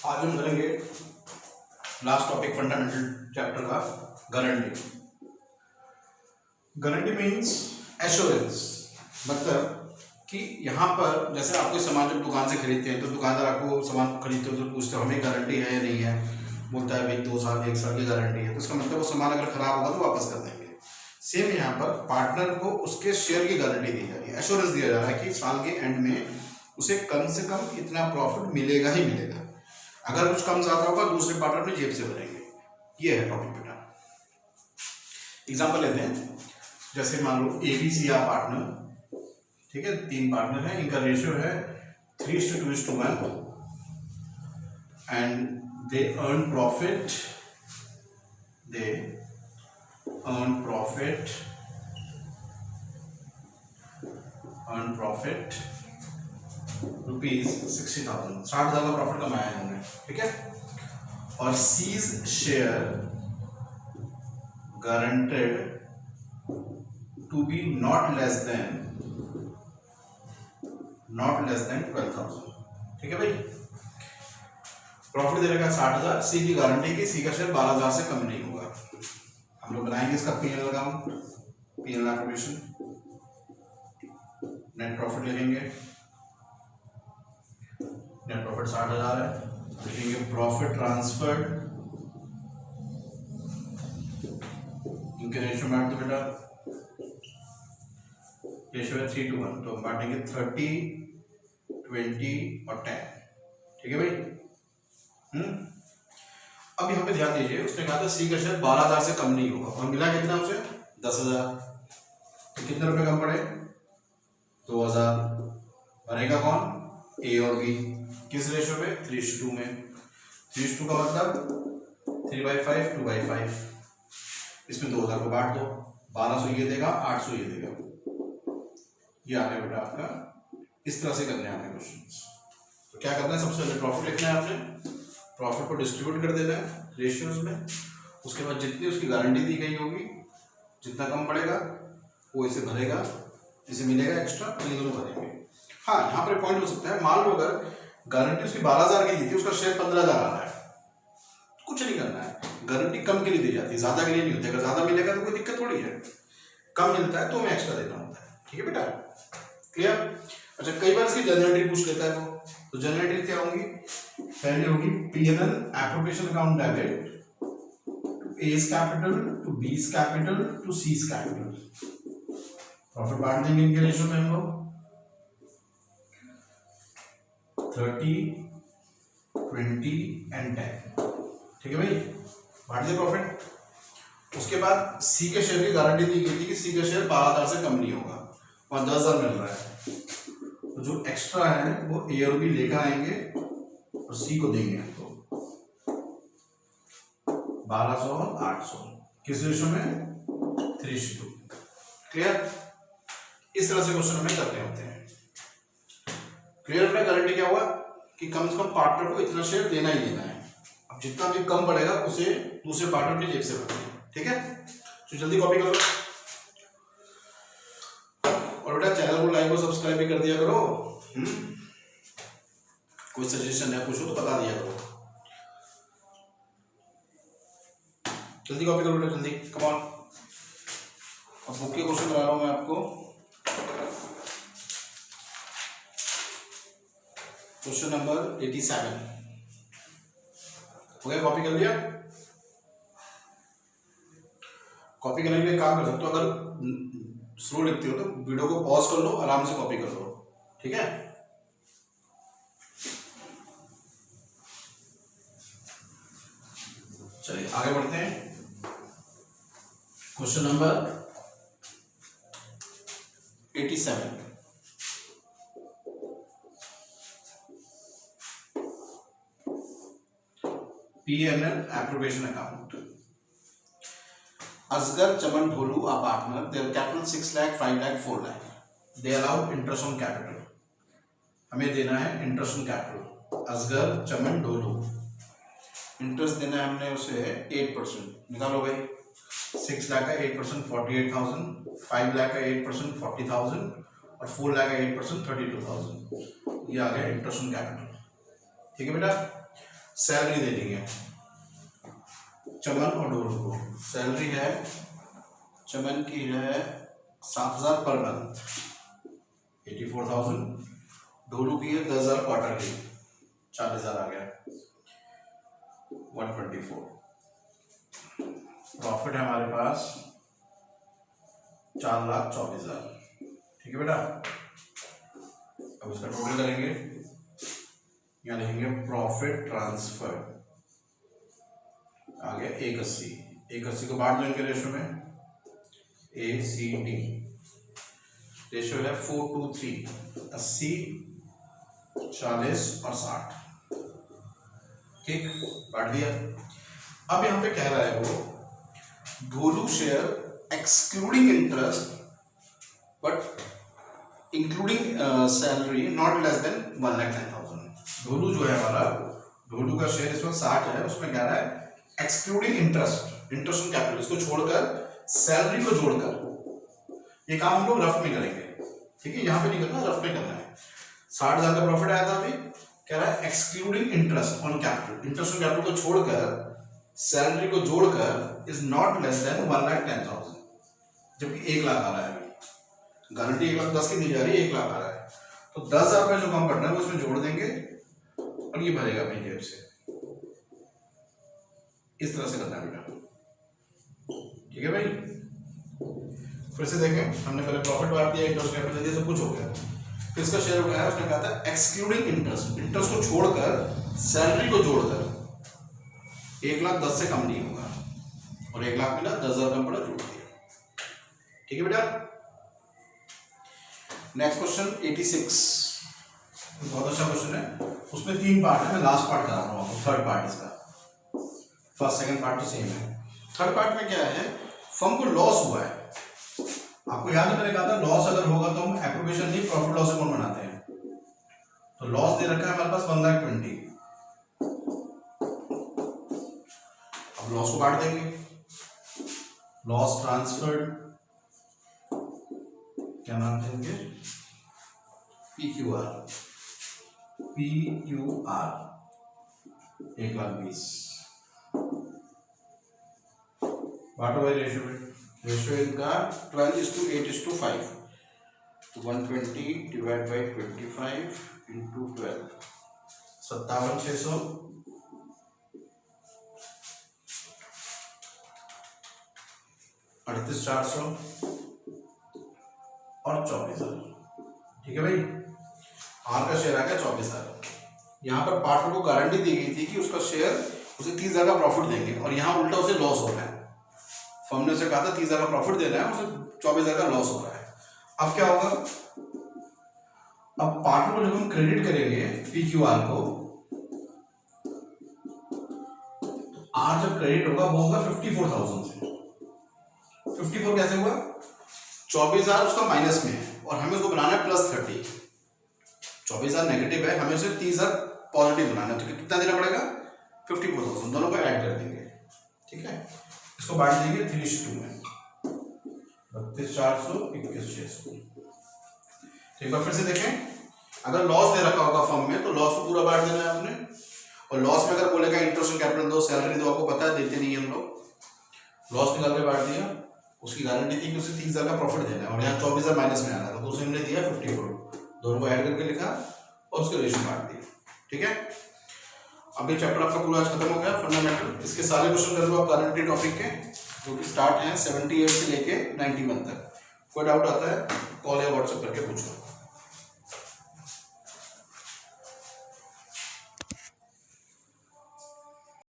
आज हम करेंगे लास्ट टॉपिक फंडामेंटल चैप्टर का गारंटी। गारंटी मीन्स एश्योरेंस, मतलब कि यहाँ पर जैसे आप कोई सामान जब दुकान से खरीदते हैं तो दुकानदार आपको सामान खरीदते हो तो पूछते हो हमें गारंटी है या नहीं है, बोलता है भाई 2 साल 1 साल की गारंटी है, तो इसका मतलब वो सामान अगर खराब होगा तो वापस कर देंगे। सेम यहाँ पर पार्टनर को उसके शेयर की गारंटी दी जा रही है, एश्योरेंस दिया जा रहा है कि साल के एंड में उसे कम से कम इतना प्रॉफिट मिलेगा ही मिलेगा, अगर कुछ कम ज्यादा होगा दूसरे पार्टनर अपनी जेब से भरेंगे। ये है टॉपिक बेटा। एग्जांपल लेते हैं, जैसे मान लो ABC आप पार्टनर, ठीक है, 3 पार्टनर हैं, इनका रेशियो है 3:2:1 एंड दे अर्न प्रॉफिट ₹60,000 का प्रॉफिट कमाया है उन्होंने, ठीक है। और C's share guaranteed to be not less than 12,000, ठीक है भाई। प्रॉफिट दे रखा 60,000, सी की गारंटी की सी का शेयर 12,000 से कम नहीं होगा। हम लोग बनाएंगे इसका P&L account, P&L application, net profit लिखेंगे, नेट प्रॉफिट 60,000 है, लिखेंगे प्रॉफिट ट्रांसफर्ड, इनके रेशियो में बांट दो बेटा, रेशियो है 3:1, तो बांटेंगे 30, 20 और 10, ठीक है भाई। अब यहाँ पे ध्यान दीजिए, उसने कहा था सी का शेयर 12,000 से कम नहीं होगा और मिला कितना उसे 10,000, तो कितने रुपए कम पड़े 2,000। भरेगा कौन, ए और बी, किस रेशियो में 3:2 में। 3:2 का मतलब 3/5 2/5, इसमें 2,000 को बांट दो, 1200 ये देगा 800 ये देगा। ये आ गया बेटा आपका, इस तरह से करने आने क्वेश्चन। तो क्या करना है, सबसे पहले प्रॉफिट लिखना है आपने, प्रॉफिट को डिस्ट्रीब्यूट कर देना है रेशियोज में, उसके बाद जितनी उसकी गारंटी दी गई होगी जितना कम पड़ेगा वो इसे भरेगा, इसे मिलेगा एक्स्ट्रा, तो ये दोनों भरेंगे। हाँ, यहाँ पर पॉइंट हो सकता है, मान लो अगर गारंटी उसकी 12,000 की दी थी, उसका शेयर 15,000 आ रहा है, कुछ नहीं करना है, गारंटी कम के लिए दी जाती है, ज्यादा के लिए नहीं होती। अगर ज्यादा मिलेगा तो कोई दिक्कत थोड़ी है, कम मिलता है तो हमें एक्स्ट्रा देना होता है, ठीक है बेटा, क्लियर। अच्छा, कई बार इसकी जनरलिटी पूछ लेता है वो, तो जनरलिटी क्या होगी, पहले होगी P&L appropriation account debit to A's capital to B's capital to C's capital. Profit बांट देंगे इनके रेशियो में हम लोग 30, 20 एंड 10, ठीक है भाई, बांट दिया प्रॉफिट। उसके बाद सी के शेयर की गारंटी दी गई थी कि सी का शेयर 12,000 से कम नहीं होगा, वहां 10,000 मिल रहा है, तो जो एक्स्ट्रा है वो ए और बी लेकर आएंगे और सी को देंगे हमको 1200 और 800, किस रेशियो में 3:2, क्लियर। इस तरह से क्वेश्चन हमें करने होते हैं, क्लियर है। गारंटी क्या हुआ कि कम से कम पार्टनर को इतना शेयर देना ही देना है, अब जितना भी कम पड़ेगा उसे दूसरे पार्टनर की जेब से भरना, ठीक है। तो जल्दी कॉपी करो और बेटा चैनल को लाइक और सब्सक्राइब भी कर दिया करो। कोई सजेशन है पूछो तो बता दिया करो, जल्दी कॉपी करो बेटा, जल्दी कम ऑन। अब बुक के क्वेश्चन बता रहा हूं मैं आपको, क्वेश्चन नंबर 87 हो गया, कॉपी कर लिया। कॉपी करने के लिए काम कर सकते हो, अगर स्लो लिखते हो तो वीडियो को पॉज कर लो, आराम से कॉपी कर लो, ठीक है। चलिए आगे बढ़ते हैं, question number 87। P&L approbation account. Asgar, Chaman, Dholu are partner. Their capital 6 lakh, 5 lakh, 4 lakh. They allow interest on capital. हमें देना है interest on capital, Asgar, Chaman, Dholu, interest देना है हमने उसे 8%, निकालो भाई। 6 लाख का 8% 48,000, 5 लाख का 8% 40,000 और 4 लाख का 8% 32,000। ये आ गया इंटरेस्ट ऑन कैपिटल, ठीक है बेटा। सैलरी दे देंगे चमन और डोलू को। सैलरी है चमन की है 7,000 पर मंथ 84,000, डोलू की है 10,000 क्वार्टरली 40,000 आ गया 124। प्रॉफिट है हमारे पास 4,24,000। ठीक है बेटा, अब इसका टोटल करेंगे, यहाँ लिखेंगे प्रॉफिट ट्रांसफर आ गया 180। 180 को बांट देंगे रेशो में, ACD रेशो है 4:3, 80 40 और 60। ठीक, बांट दिया। अब यहाँ पे कह रहा है वो Dholu share excluding interest but including salary not less than 1,10,000। Dholu जो है हमारा, ढोलू का शेयर इस वक्त 60 है, उसमें कह रहा है excluding interest, interest on capital, इसको छोड़कर सैलरी को जोड़कर। ये काम हम लोग रफ में करेंगे, ठीक है, यहाँ पे नहीं करना, रफ में करना है। 60,000 का प्रॉफिट आया था अभी, कह रहा है excluding interest on capital, interest on capital को छोड़कर सैलरी को जोड़कर इज नॉट लेस देन 1,10,000, जबकि 1 लाख आ रहा है अभी। गारंटी 1,10,000 की दी जा रही है, 1 लाख आ रहा है, तो 10,000 रुपये जो कम पड़ रहा है वो इसमें जोड़ देंगे और ये भरेगा अपनी जेब से। इस तरह से करना है बेटा, ठीक है भाई। फिर से देखें, हमने पहले प्रॉफिट बांट दिया, इंटरेस्ट कैपिटल दिया, सब कुछ हो गया। फिर इसका शेयर उठाया, उसने कहा था एक्सक्लूडिंग इंटरेस्ट, इंटरेस्ट को छोड़कर सैलरी को जोड़कर 1,10,000 से कम नहीं होगा, और 1 लाख मिला, 10,000 कम पड़ा, जोड़ दिया। ठीक है बेटा। नेक्स्ट क्वेश्चन 86, बहुत अच्छा क्वेश्चन है, उसमें 3 पार्ट है, मैं लास्ट पार्ट करा रहा हूँ, थर्ड पार्ट इसका। फर्स्ट सेकंड पार्ट तो सेम है। थर्ड पार्ट में क्या है, फर्म को लॉस हुआ है, आपको याद है मैंने कहा था लॉस अगर होगा तो हम एप्रोप्रिएशन नहीं प्रॉफिट लॉस अकाउंट बनाते हैं। तो लॉस दे रखा है हमारे पास 1,20,000। अब लॉस को काट देंगे, लॉस ट्रांसफर्ड, क्या नाम देंगे, PQR, 1,20,000 बाटो भाई रेशियो में, रेशियो इनका 12:8:5, तो 120 डिवाइड बाई 25 इंटू 12, 57,600, 38,400 और 24,000। ठीक है भाई, आर का शेयर आ गया 24,000। यहाँ पर पार्टनर को गारंटी दी गई थी कि उसका शेयर उसे 30,000 का प्रॉफिट देंगे, और यहाँ उल्टा उसे लॉस हो रहा है। फर्म ने उसे कहा था 30,000 का प्रॉफिट देना है, उसे 24,000 का लॉस हो रहा है। अब क्या होगा, अब पार्टनर को जब हम क्रेडिट करेंगे PQR को, आर जब क्रेडिट होगा वो होगा 54,000 से। 54 कैसे हुआ, 24,000 उसका माइनस में है और हमें उसको बनाना है +30। 24,000 नेगेटिव है, हमें उसे 30,000 पॉजिटिव बनाना है, तो कितना देना पड़ेगा, 54,000, दोनों को ऐड कर देंगे। ठीक है, इसको बांट देंगे 3:2 में, 32,400, 21,600। एक बार फिर से देखें, अगर लॉस दे रखा होगा फर्म में तो लॉस को पूरा बांट देना है आपने, और लॉस में अगर बोलेगा इंटरेस्ट कैपिटल दो, सैलरी दो, आपको पता है देते नहीं है हम लोग। लॉस निकाल के बांट दिया, उसकी गारंटी थी कि उसे 30,000 का प्रॉफिट देना है, और यहाँ 24,000 माइनस में आ रहा था, तो उसे हमने दिया 54, दोनों को ऐड करके लिखा और उसके रेशियो बांट दिया। ठीक है, अब ये चैप्टर आपका पूरा आज खत्म हो गया, फंडामेंटल। इसके सारे क्वेश्चन कर लो आप गारंटी टॉपिक के, जो कि स्टार्ट हैं 78 से लेके 91 तक। कोई डाउट आता है कॉल या व्हाट्सएप करके पूछो।